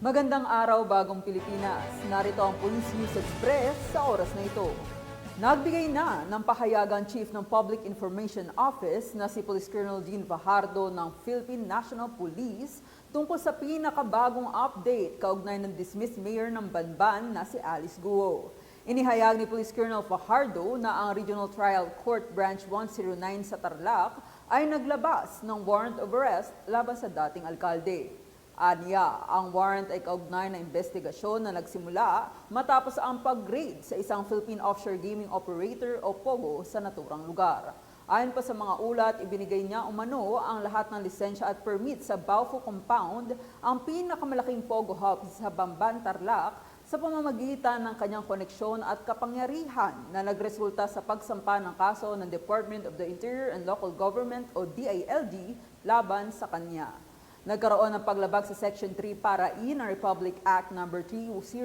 Magandang araw, Bagong Pilipinas. Narito ang Police News Express sa oras na ito. Nagbigay na ng pahayagan Chief ng Public Information Office na si Police Colonel Dean Fajardo ng Philippine National Police tungkol sa pinakabagong update kaugnay ng dismissed mayor ng Banban na si Alice Guo. Inihayag ni Police Colonel Fajardo na ang Regional Trial Court Branch 109 sa Tarlac ay naglabas ng warrant of arrest laban sa dating alkalde. Aniya, ang warrant ay kaugnay na investigasyon na nagsimula matapos ang pag-raid sa isang Philippine Offshore Gaming Operator o POGO sa naturang lugar. Ayon pa sa mga ulat, ibinigay niya umano ang lahat ng lisensya at permit sa Baufo Compound, ang pinakamalaking POGO hub sa Bamban, Tarlac, sa pamamagitan ng kanyang koneksyon at kapangyarihan na nagresulta sa pagsampa ng kaso ng Department of the Interior and Local Government o DILG laban sa kanya. Nagkaroon ng paglabag sa Section 3 para in Republic Act No. 3019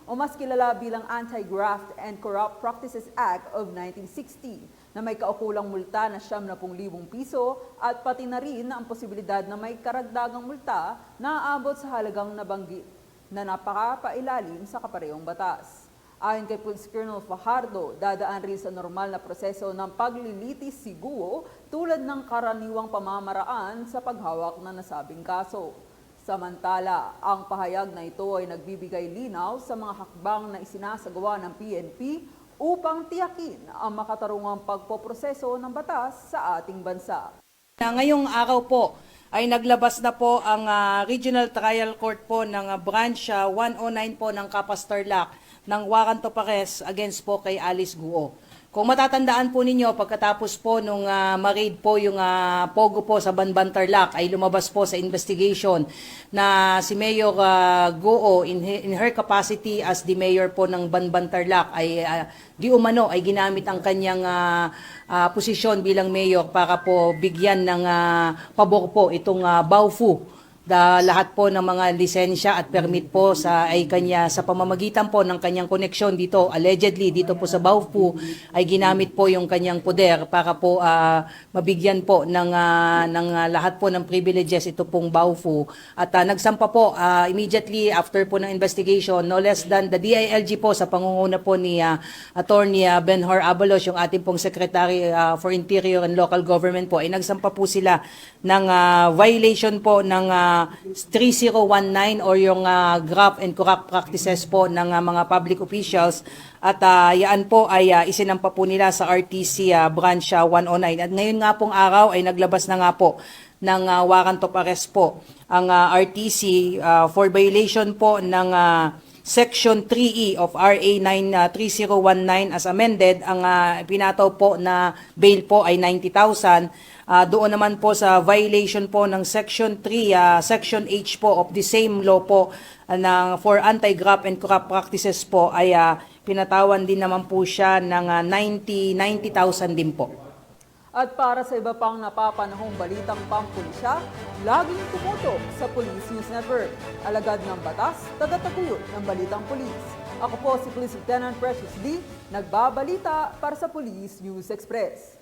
o mas kilala bilang Anti-Graft and Corrupt Practices Act of 1960 na may kaukulang multa na 70,000 piso at pati na rin ang posibilidad na may karagdagang multa na aabot sa halagang nabanggit na napakapailalim sa kaparehong batas. Ayon kay Police Colonel Fajardo, dadaan rin sa normal na proseso ng paglilitis si Guo tulad ng karaniwang pamamaraan sa paghawak ng nasabing kaso. Samantala, ang pahayag na ito ay nagbibigay linaw sa mga hakbang na isinasagawa ng PNP upang tiyakin ang makatarungang pagpoproseso ng batas sa ating bansa. Ngayong araw po ay naglabas na po ang Regional Trial Court po ng Branch 109 po ng Capas Tarlac ng warrant of arrest against po kay Alice Guo. Kung matatandaan po ninyo, pagkatapos po nung ma-raid po yung POGO po sa Banban Tarlac, ay lumabas po sa investigation na si Mayor Guo in her capacity as the mayor po ng Banban Tarlac ay di umano ay ginamit ang kanyang posisyon bilang mayor para po bigyan ng pabor po itong Baofu. Lahat po ng mga lisensya at permit po ay kanya sa pamamagitan po ng kanyang koneksyon dito, allegedly dito po sa Baofu, ay ginamit po yung kanyang poder para po mabigyan po ng lahat po ng privileges ito pong Baofu. At nagsampa po immediately after po ng investigation, no less than the DILG po sa pangunguna po ni Attorney Benhur Abalos, yung ating pong Secretary for Interior and Local Government po, ay nagsampa po sila ng violation po ng 3019 or yung graft and corrupt practices po ng mga public officials at yan po ay isinampa po nila sa RTC Branch 109 at ngayon nga pong araw ay naglabas na nga po ng warrant of arrest po ang RTC for violation po ng Section 3E of RA 3019 as amended. Ang pinataw po na bail po ay 90,000. Doon naman po sa violation po ng Section 3, Section H po of the same law po for anti-graft and corrupt practices po ay pinatawan din naman po siya ng 90,000 din po. At para sa iba pang napapanahong balitang pampulisya, laging tumutok sa Police News Network. Alagad ng batas, tagataguyod ng balitang pulis. Ako po si Police Lieutenant Precious D, nagbabalita para sa Police News Express.